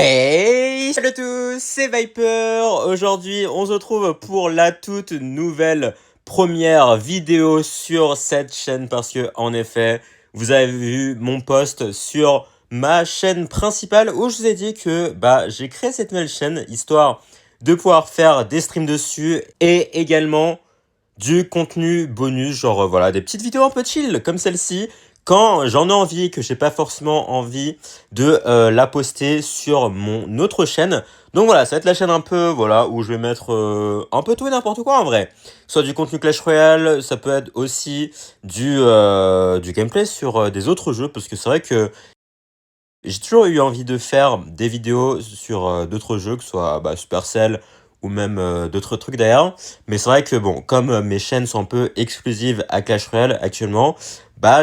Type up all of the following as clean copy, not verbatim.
Hey, salut à tous, c'est Viper. Aujourd'hui, on se retrouve pour la toute nouvelle première vidéo sur cette chaîne parce que, en effet, vous avez vu mon post sur ma chaîne principale où je vous ai dit que j'ai créé cette nouvelle chaîne histoire de pouvoir faire des streams dessus et également du contenu bonus, genre voilà, des petites vidéos un peu chill comme celle-ci, quand j'en ai envie, que j'ai pas forcément envie de la poster sur mon autre chaîne. Donc voilà, ça va être la chaîne un peu, voilà, où je vais mettre un peu tout et n'importe quoi en vrai. Soit du contenu Clash Royale, ça peut être aussi du gameplay sur des autres jeux, parce que c'est vrai que j'ai toujours eu envie de faire des vidéos sur d'autres jeux, que ce soit Supercell ou même d'autres trucs d'ailleurs. Mais c'est vrai que bon, comme mes chaînes sont un peu exclusives à Clash Royale actuellement,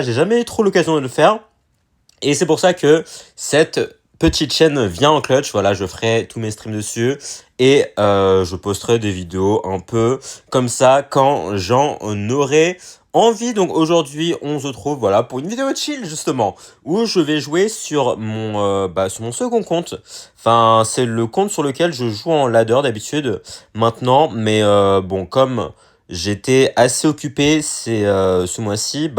j'ai jamais eu trop l'occasion de le faire. Et c'est pour ça que cette petite chaîne vient en clutch. Voilà, je ferai tous mes streams dessus et je posterai des vidéos un peu comme ça quand j'en aurai envie. Donc aujourd'hui, on se retrouve voilà pour une vidéo chill justement où je vais jouer sur mon second compte. Enfin, c'est le compte sur lequel je joue en ladder d'habitude maintenant, mais bon, comme j'étais assez occupé ce mois-ci,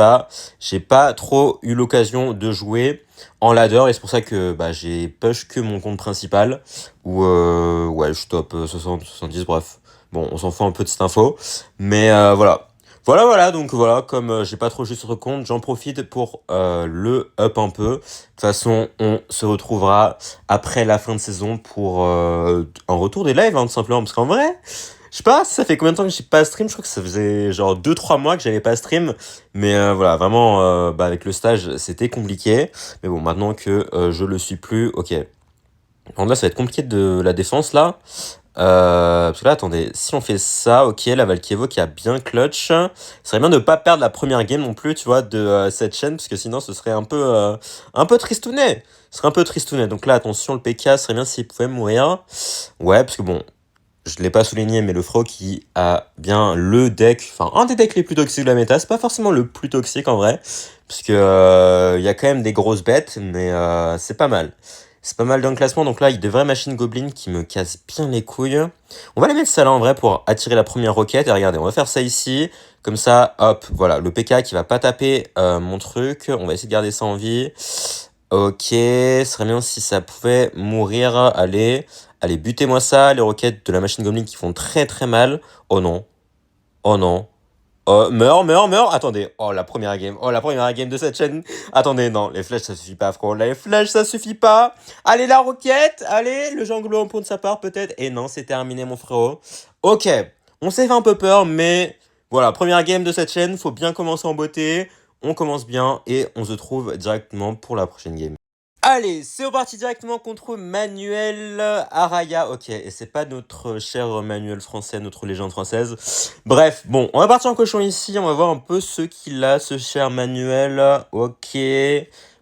j'ai pas trop eu l'occasion de jouer en ladder et c'est pour ça que j'ai push que mon compte principal où ouais, je top 60 70, bref. Bon, on s'en fout un peu de cette info, mais voilà. Voilà, donc voilà, comme j'ai pas trop joué sur ce compte, j'en profite pour le up un peu. De toute façon, on se retrouvera après la fin de saison pour un retour des lives, hein, tout simplement, parce qu'en vrai, je sais pas, ça fait combien de temps que j'ai pas stream. Je crois que ça faisait genre 2-3 mois que j'avais pas stream. Mais voilà, vraiment, avec le stage, c'était compliqué. Mais bon, maintenant que je le suis plus, ok. Donc là, ça va être compliqué de la défense, là. Parce que là, attendez, si on fait ça, ok, la Valkievo qui a bien clutch. Ce serait bien de pas perdre la première game non plus, tu vois, de cette chaîne, parce que sinon, ce serait un peu tristounet. Ce serait un peu tristounet. Donc là, attention, le PK, ce serait bien s'il pouvait mourir. Ouais, parce que bon, je ne l'ai pas souligné, mais le Fro qui a bien le deck, enfin un des decks les plus toxiques de la méta, c'est pas forcément le plus toxique en vrai, parce que il y a quand même des grosses bêtes, mais c'est pas mal. C'est pas mal dans le classement, donc là il devrait machine Goblin qui me casse bien les couilles. On va les mettre ça là en vrai pour attirer la première roquette, et regardez, on va faire ça ici, comme ça, hop, voilà, le PK qui va pas taper mon truc, on va essayer de garder ça en vie. Ok, ce serait bien si ça pouvait mourir, allez, butez-moi ça, les roquettes de la machine Goblin qui font très très mal. Oh non, oh non. Oh, meurs, attendez. Oh, la première game de cette chaîne. Attendez, non, les flèches ça suffit pas, frérot. Les flèches ça suffit pas. Allez, la roquette, allez, le jungler en pont de sa part peut-être. Et non, c'est terminé, mon frérot. Ok, on s'est fait un peu peur, mais voilà, première game de cette chaîne, faut bien commencer en beauté. On commence bien et on se trouve directement pour la prochaine game. Allez, c'est reparti directement contre Manuel Araya. Ok, et c'est pas notre cher Manuel français, notre légende française. Bref, bon, on va partir en cochon ici. On va voir un peu ce qu'il a, ce cher Manuel. Ok,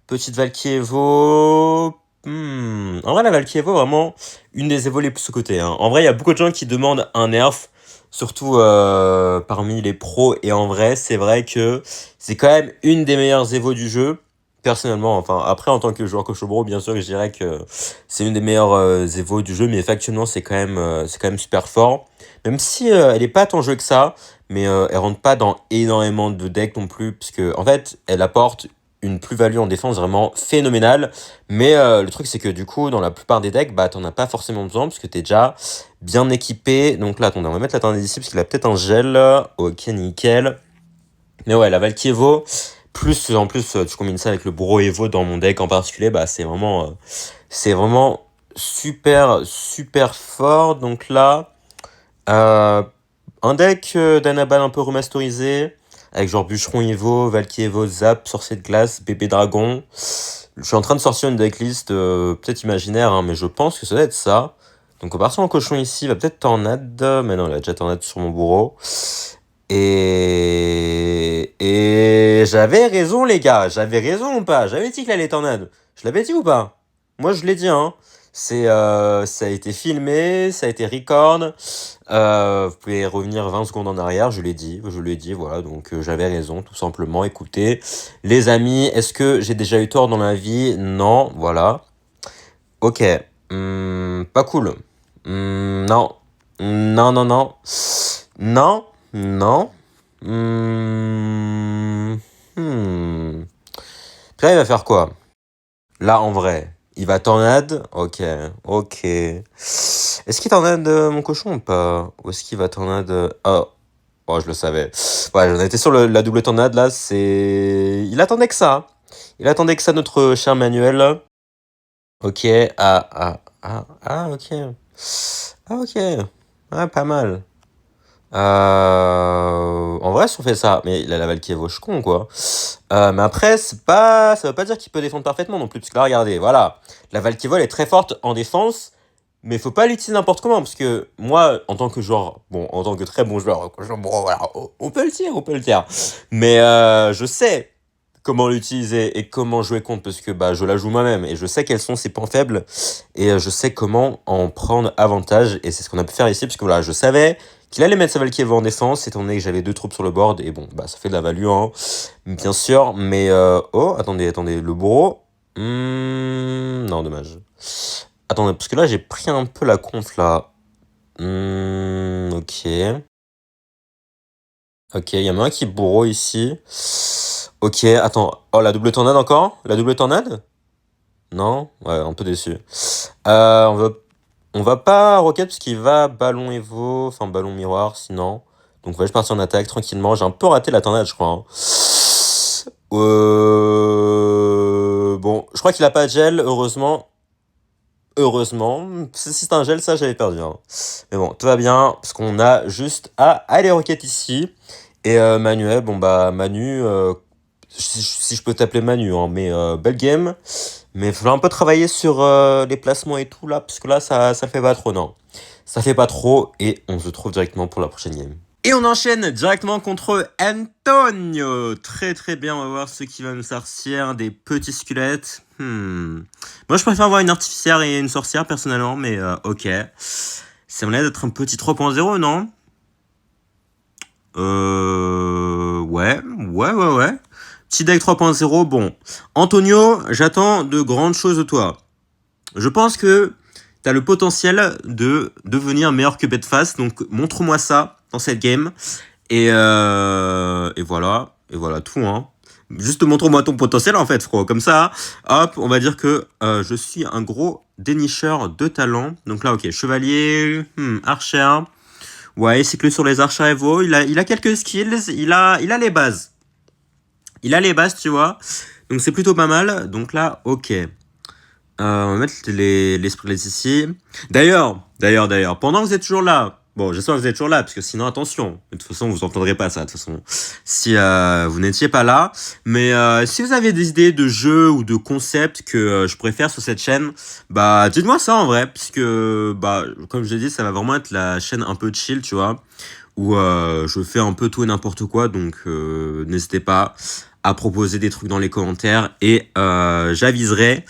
petite Valkievo. En vrai, la Valkievo, vraiment, une des évos les plus sous-cotées, hein. En vrai, il y a beaucoup de gens qui demandent un nerf, surtout parmi les pros. Et en vrai, c'est vrai que c'est quand même une des meilleures évos du jeu. Personnellement, enfin, après, en tant que joueur Koshobro, bien sûr, je dirais que c'est une des meilleures évos du jeu, mais factuellement, c'est quand même super fort. Même si elle est pas tant jouée que ça, mais elle rentre pas dans énormément de decks non plus, parce que, en fait, elle apporte une plus-value en défense vraiment phénoménale. Mais le truc, c'est que du coup, dans la plupart des decks, t'en as pas forcément besoin, parce que t'es déjà bien équipé. Donc là, attendez, on va mettre la tendance ici, parce qu'il a peut-être un gel. Ok, nickel. Mais ouais, la Valkievo, plus en plus tu combines ça avec le Bourreau Evo dans mon deck en particulier, c'est vraiment super fort. Donc là, euh, un deck d'Annabelle un peu remasterisé avec genre Bûcheron Evo, Valkievo, Zap, Sorcier de glace, Bébé Dragon. Je suis en train de sortir une decklist peut-être imaginaire, hein, mais je pense que ça doit être ça. Donc on part en cochon ici, il va peut-être Tornade, mais non, il a déjà Tornade sur mon bourreau. Et j'avais raison, les gars. J'avais raison ou pas? J'avais dit qu'il allait tornade. Je l'avais dit ou pas? Moi, je l'ai dit, hein. Ça a été filmé, ça a été record. Vous pouvez revenir 20 secondes en arrière, je l'ai dit, voilà. Donc, j'avais raison, tout simplement. Écoutez, les amis, est-ce que j'ai déjà eu tort dans la vie? Non, voilà. Ok. Pas cool. Non. Non, non, non. Non, non. Puis là, il va faire quoi? Là, en vrai, il va tornade. Ok, ok. Est-ce qu'il tornade mon cochon ou pas? Ou est-ce qu'il va tornade... Oh, oh, je le savais. Ouais, j'en étais sur la double tornade, là, c'est... Il attendait que ça. Il attendait que ça, notre cher Manuel. Ok, ok. Ah, ok. Ah, pas mal. En vrai, si on fait ça, mais il a la balle qui est vauche con, quoi. Mais après, ça veut pas dire qu'il peut défendre parfaitement non plus, parce que là, regardez, voilà. La Valkyvol est très forte en défense, mais faut pas l'utiliser n'importe comment, parce que moi, en tant que joueur, bon, en tant que très bon joueur, bon, voilà, on peut le dire. Mais je sais comment l'utiliser et comment jouer contre, parce que bah, je la joue moi-même, et je sais quels sont ses points faibles, et je sais comment en prendre avantage, et c'est ce qu'on a pu faire ici, parce que voilà, je savais qu'il allait mettre sa Valkyrie en défense, étant donné que j'avais 2 troupes sur le board, et bon, bah ça fait de la value, hein, bien sûr, mais oh, attendez, le bourreau, non, dommage. Attendez, parce que là, j'ai pris un peu la conf, là. Ok. Ok, il y en a un qui est bourreau, ici. Ok, attends, oh, la double tornade encore? La double tornade? Non? Ouais, un peu déçu. On va pas rocket parce qu'il va ballon Evo, enfin ballon miroir sinon. Donc on va juste partir en attaque tranquillement. J'ai un peu raté la tornade, je crois, hein. Bon, je crois qu'il a pas de gel, heureusement. Heureusement. Si c'est un gel, ça j'avais perdu, hein. Mais bon, tout va bien, parce qu'on a juste à aller rocket ici. Et Manuel, bon bah Manu, si je peux t'appeler Manu, hein, mais belle game. Mais il faut un peu travailler sur les placements et tout là, parce que là, ça fait pas trop, non. Ça fait pas trop, et on se retrouve directement pour la prochaine game. Et on enchaîne directement contre Antonio. Très très bien, on va voir ce qui va nous sortir. Des petits squelettes. Moi, je préfère avoir une artificière et une sorcière, personnellement, mais ok. Ça me l'air d'être un petit 3.0, non? Ouais. Petit deck 3.0, bon. Antonio, j'attends de grandes choses de toi. Je pense que tu as le potentiel de devenir meilleur que Bedfast, donc montre-moi ça dans cette game. Et voilà. Et voilà tout, hein. Juste montre-moi ton potentiel, en fait, frérot. Comme ça, hop, on va dire que je suis un gros dénicheur de talent. Donc là, ok, chevalier, archer. Ouais, c'est que sur les archers Evo, il a quelques skills, il a les bases. Il a les bases, tu vois. Donc c'est plutôt pas mal. Donc là, ok. On va mettre les sprites ici. D'ailleurs, pendant que vous êtes toujours là, bon, j'espère que vous êtes toujours là, parce que sinon, attention. De toute façon, vous entendrez pas ça, de toute façon. Si vous n'étiez pas là. Mais si vous avez des idées de jeux ou de concepts que je pourrais faire sur cette chaîne, bah, dites-moi ça en vrai, puisque, bah, comme je l'ai dit, ça va vraiment être la chaîne un peu chill, tu vois, où je fais un peu tout et n'importe quoi, donc n'hésitez pas à proposer des trucs dans les commentaires, et j'aviserai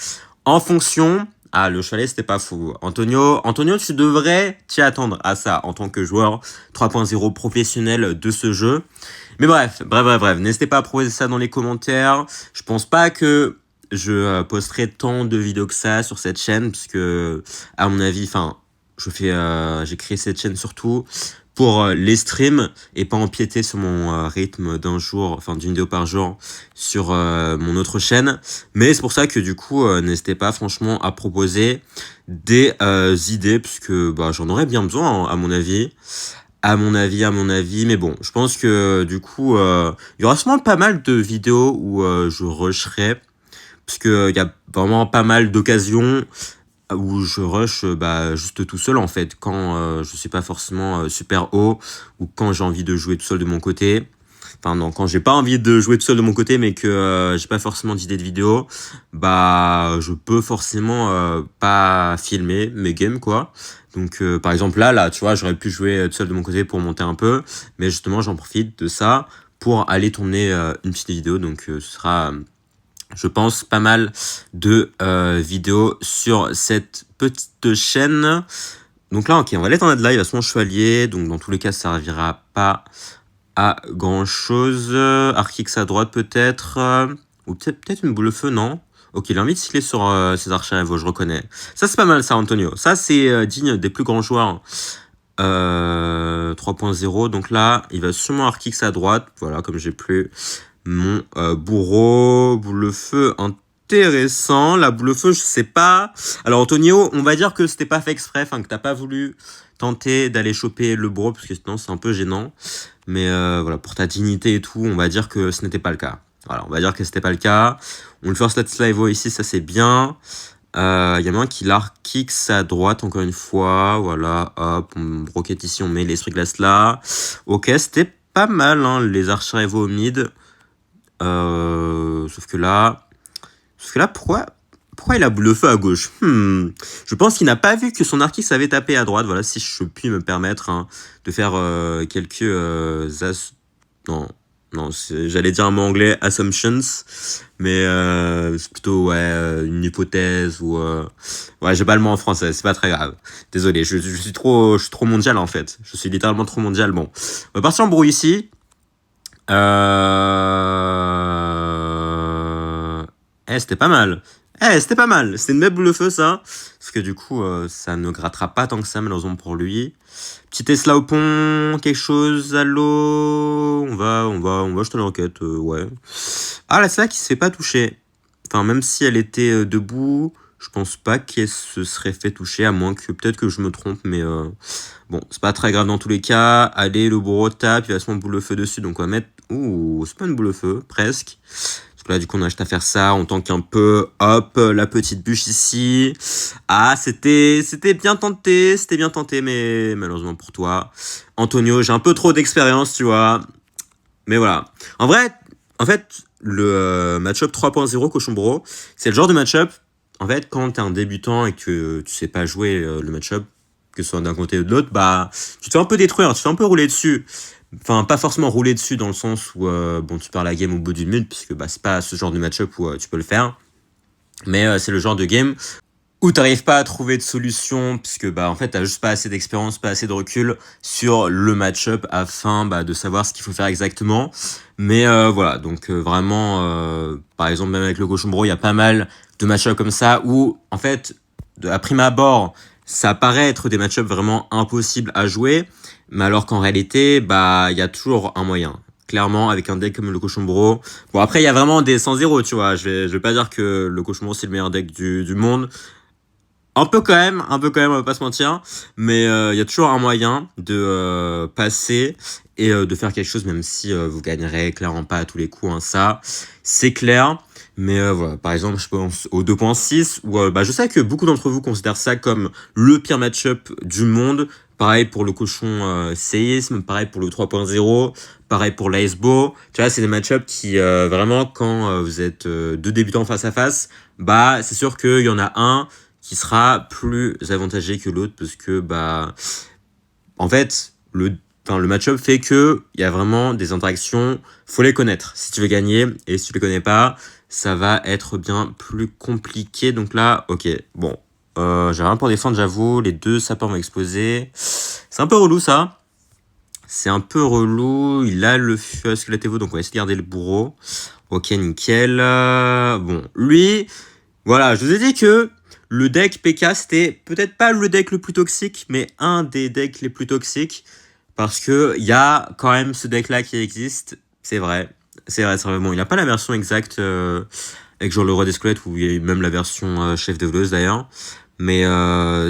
en fonction... Ah, le chalet, c'était pas fou. Antonio, tu devrais t'y attendre à ça en tant que joueur 3.0 professionnel de ce jeu. Mais bref. N'hésitez pas à proposer ça dans les commentaires. Je pense pas que je posterai tant de vidéos que ça sur cette chaîne, parce que, à mon avis, enfin, j'ai créé cette chaîne surtout pour les streams et pas empiéter sur mon rythme d'un jour, enfin d'une vidéo par jour sur mon autre chaîne. Mais c'est pour ça que du coup, n'hésitez pas franchement à proposer des idées, puisque bah, j'en aurais bien besoin, hein, à mon avis. Mais bon, je pense que du coup, il y aura sûrement pas mal de vidéos où je rusherai, parce que il y a vraiment pas mal d'occasions où je rush bah, juste tout seul en fait, quand je suis pas forcément super haut, ou quand j'ai envie de jouer tout seul de mon côté. Enfin non, quand j'ai pas envie de jouer tout seul de mon côté, mais que j'ai pas forcément d'idée de vidéo, bah je peux forcément pas filmer mes games, quoi. Donc par exemple là, tu vois, j'aurais pu jouer tout seul de mon côté pour monter un peu, mais justement j'en profite de ça pour aller tourner une petite vidéo, donc ce sera... je pense pas mal de vidéos sur cette petite chaîne. Donc là, ok, on va aller en de live à son chevalier. Donc dans tous les cas, ça servira pas à grand chose. Archix à droite peut-être. Ou peut-être une boule de feu, non? Ok, il a envie de cycler sur ses archers, je reconnais. Ça, c'est pas mal, ça, Antonio. Ça, c'est digne des plus grands joueurs. 3.0, donc là, il va sûrement Arkix à droite. Voilà, comme j'ai plus mon bourreau. Boule de feu, intéressant. La boule de feu, je sais pas. Alors, Antonio, on va dire que c'était pas fait exprès, enfin, que t'as pas voulu tenter d'aller choper le bourreau, parce que sinon, c'est un peu gênant. Mais voilà, pour ta dignité et tout, on va dire que ce n'était pas le cas. Voilà, on va dire que c'était pas le cas. On le first let's live ici, ça c'est bien. Il y a moyen qu'il kicks à droite encore une fois. Voilà, hop, on roquette ici, on met l'esprit glace là. Ok, c'était pas mal, hein, les archers Evo au mid. Sauf que là, pourquoi il a boule de feu à gauche? Je pense qu'il n'a pas vu que son Arkix avait tapé à droite. Voilà, si je puis me permettre hein, de faire quelques non, j'allais dire un mot anglais, assumptions, mais c'est plutôt une hypothèse ou ouais, j'ai pas le mot en français, c'est pas très grave. Désolé, je suis trop mondial en fait. Je suis littéralement trop mondial. Bon, on va partir en brouille ici. C'était pas mal. C'était pas mal. C'était une belle boule de feu, ça. Parce que du coup, ça ne grattera pas tant que ça, malheureusement pour lui. Petit Tesla au pont, quelque chose à l'eau. On va jeter la roquette, ouais. Ah, là, c'est là qui se fait pas toucher. Enfin, même si elle était debout, je pense pas qu'elle se serait fait toucher, à moins que peut-être que je me trompe, mais bon, c'est pas très grave dans tous les cas. Allez, le bourreau tape, il va se mettre boule de feu dessus, donc on va mettre. Ouh, c'est pas une boule de feu, presque. Là, du coup, on a juste à faire ça. On tank un peu. Hop, la petite bûche ici. Ah, c'était bien tenté. C'était bien tenté, mais malheureusement pour toi. Antonio, j'ai un peu trop d'expérience, tu vois. Mais voilà. En fait, le match-up 3.0 Cochon Bro, c'est le genre de match-up, en fait, quand t'es un débutant et que tu sais pas jouer le match-up, que ce soit d'un côté ou de l'autre, bah, tu te fais un peu détruire, tu te fais un peu rouler dessus. Enfin, pas forcément rouler dessus dans le sens où bon, tu perds la game au bout d'une minute, puisque bah, c'est pas ce genre de match-up où tu peux le faire. Mais c'est le genre de game où t'arrives pas à trouver de solution, puisque bah, en fait, t'as juste pas assez d'expérience, pas assez de recul sur le match-up afin bah, de savoir ce qu'il faut faire exactement. Mais voilà, donc vraiment, par exemple, même avec le Cochon Bro, il y a pas mal de match-up comme ça où, en fait, à prime abord, ça paraît être des match-up vraiment impossibles à jouer, mais alors qu'en réalité, bah, il y a toujours un moyen. Clairement, avec un deck comme le Cochon Bro. Bon, après, il y a vraiment des 100-0, tu vois. Je vais pas dire que le Cochon Bro, c'est le meilleur deck du monde. Un peu quand même, on va pas se mentir. Mais il y a toujours un moyen de passer et de faire quelque chose, même si vous gagnerez clairement pas à tous les coups. Hein, ça, c'est clair. Mais voilà, par exemple, je pense au 2.6, où bah, je sais que beaucoup d'entre vous considèrent ça comme le pire match-up du monde. Pareil pour le cochon séisme, pareil pour le 3.0, pareil pour l'Icebo. Tu vois, c'est des match-ups qui, vraiment, quand vous êtes deux débutants face à face, bah, c'est sûr qu'il y en a un qui sera plus avantagé que l'autre parce que, bah, en fait, le match-up fait que il y a vraiment des interactions, faut les connaître si tu veux gagner, et si tu les connais pas, ça va être bien plus compliqué. Donc là, ok, bon, j'ai rien pour défendre, j'avoue, les deux sapeurs vont exploser. C'est un peu relou ça. C'est un peu relou, il a le squelette Evo, donc on va essayer de garder le bourreau. Ok, nickel. Bon, lui, voilà, je vous ai dit que le deck PK, c'était peut-être pas le deck le plus toxique, mais un des decks les plus toxiques. Parce que il y a quand même ce deck-là qui existe. C'est vrai. Bon, il n'a pas la version exacte avec genre le roi des squelettes, ou il y a même la version chef de voleuse d'ailleurs. Mais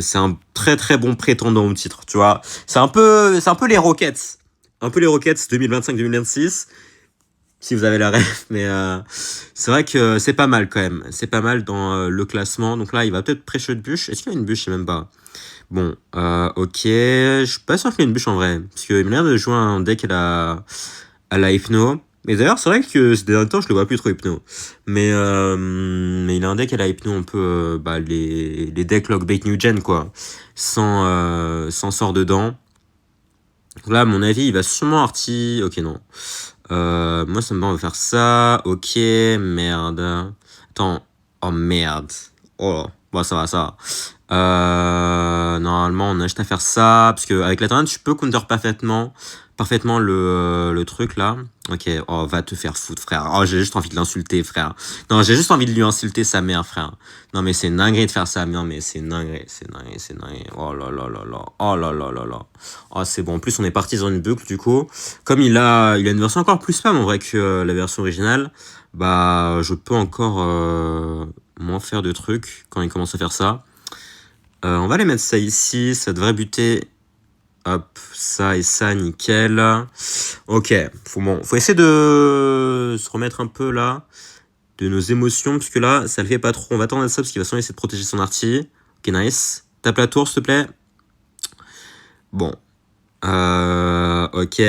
c'est un très très bon prétendant au titre, tu vois. C'est un peu les Rockets. Un peu les Rockets 2025-2026. Si vous avez la ref, mais c'est vrai que c'est pas mal quand même. C'est pas mal dans le classement. Donc là, il va peut-être prêcher de bûche. Est-ce qu'il y a une bûche? Je sais même pas. Bon, ok. Je suis pas sûr qu'il y ait une bûche en vrai. Parce qu'il m'a l'air de jouer un deck à la Hypno. Mais d'ailleurs, c'est vrai que ces derniers temps, je le vois plus trop Hypno. Mais il a un deck à la Hypno un peu bah, les decks Lockbait New Gen, quoi. Sans sort dedans. Donc là, à mon avis, il va sûrement arty. Ok, non. Moi, ça me va, on va faire ça. Ok, merde. Attends. Oh, merde. Oh, bon, ça va. Normalement, on a juste à faire ça. Parce que avec la Tyrannide, tu peux counter parfaitement le truc là. Ok, oh, va te faire foutre, frère. Oh, j'ai juste envie de l'insulter, frère. Non, j'ai juste envie de lui insulter sa mère, frère. Non, mais c'est une dinguerie de faire ça. Non, mais c'est une dinguerie, c'est une dinguerie, c'est une dinguerie. Oh là là là là. Oh là là là là. Oh, c'est bon. En plus, on est parti dans une boucle, du coup. Comme il a une version encore plus spam, en vrai, que la version originale, bah, je peux encore moins faire de trucs quand il commence à faire ça. On va aller mettre ça ici. Ça devrait buter. Hop, ça et ça, nickel. Ok, faut essayer de se remettre un peu là de nos émotions, parce que là, ça le fait pas trop. On va attendre à ça, parce qu'il va sans essayer de protéger son arty. Ok, nice. Tape la tour, s'il te plaît. Bon. Ok.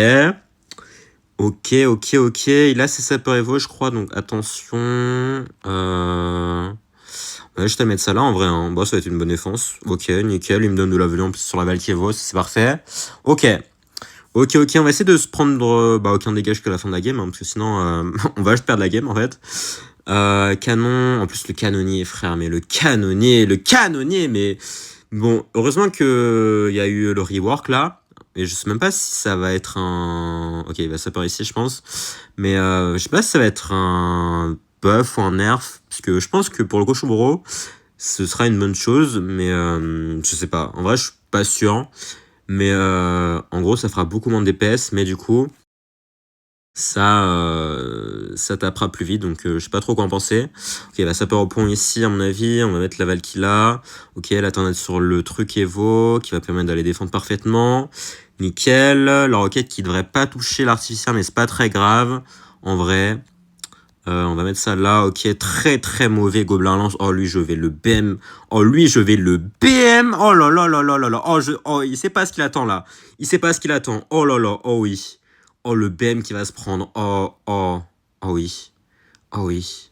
Ok, ok, ok. Il a ses sapeurs Evo, je crois, donc attention. Ouais, je vais mettre ça là en vrai. Hein. Bon, ça va être une bonne défense. Ok, nickel. Il me donne de la volée en plus sur la Valky Evo, c'est parfait. Ok. Ok, on va essayer de se prendre aucun dégât jusqu'à la fin de la game, hein, parce que sinon on va juste perdre la game en fait. Canon, en plus le canonnier, frère, mais le canonnier, mais bon, heureusement que il y a eu le rework là, et je sais même pas si ça va être un... Ok, il va s'apparaître ici, je pense, mais je sais pas si ça va être un buff ou un nerf, parce que je pense que pour le Koshoboro, ce sera une bonne chose, mais je sais pas, en vrai je suis pas sûr. Mais en gros, ça fera beaucoup moins de DPS, mais du coup, ça tapera plus vite, donc je sais pas trop quoi en penser. Ok, bah ça peut au pont ici, à mon avis. On va mettre la Valkyrie là. Ok, la tornade sur le truc Evo, qui va permettre d'aller défendre parfaitement. Nickel. La roquette qui devrait pas toucher l'artificiel, mais c'est pas très grave, en vrai. On va mettre ça là, ok, très très mauvais gobelin lance. Oh lui je vais le BM. Oh lui je vais le BM. Oh là là là là là là. Oh il sait pas ce qu'il attend là. Il sait pas ce qu'il attend. Oh là là, oh oui. Oh le BM qui va se prendre. Oh oui. Oh oui.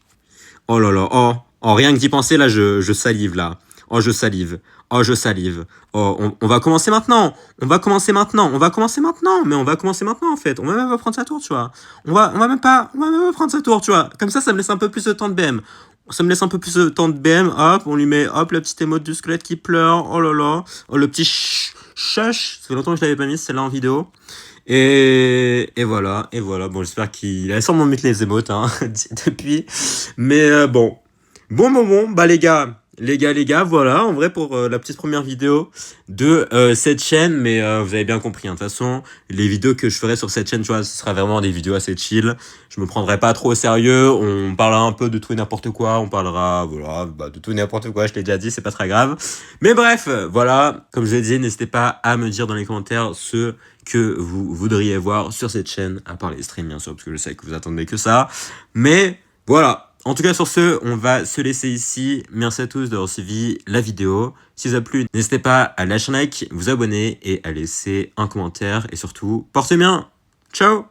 Oh là là, rien que d'y penser là, je salive là. Oh, je salive. Oh, je salive. Oh, on va commencer maintenant. On va commencer maintenant. On va commencer maintenant. Mais on va commencer maintenant en fait. On va même pas prendre sa tour, tu vois. On va même pas prendre sa tour, tu vois. Comme ça me laisse un peu plus de temps de BM. Ça me laisse un peu plus de temps de BM. Hop, on lui met, hop, la petite émote du squelette qui pleure. Oh là là. Oh, le petit chuch. Ça fait longtemps que je l'avais pas mis, celle-là en vidéo. Et voilà, Bon, j'espère qu'il a sûrement mis les émotes, hein, depuis. Mais bon. Bah les gars, voilà, en vrai pour la petite première vidéo de cette chaîne, mais vous avez bien compris, hein, de toute façon, les vidéos que je ferai sur cette chaîne, tu vois, ce sera vraiment des vidéos assez chill, je me prendrai pas trop au sérieux, on parlera un peu de tout et n'importe quoi, on parlera, voilà, de tout et n'importe quoi, je l'ai déjà dit, c'est pas très grave, mais bref, voilà, comme je l'ai dit, n'hésitez pas à me dire dans les commentaires ce que vous voudriez voir sur cette chaîne, à part les streams bien sûr, parce que je sais que vous attendez que ça, mais voilà. En tout cas, sur ce, on va se laisser ici. Merci à tous d'avoir suivi la vidéo. Si ça vous a plu, n'hésitez pas à lâcher un like, vous abonner et à laisser un commentaire. Et surtout, portez bien. Ciao!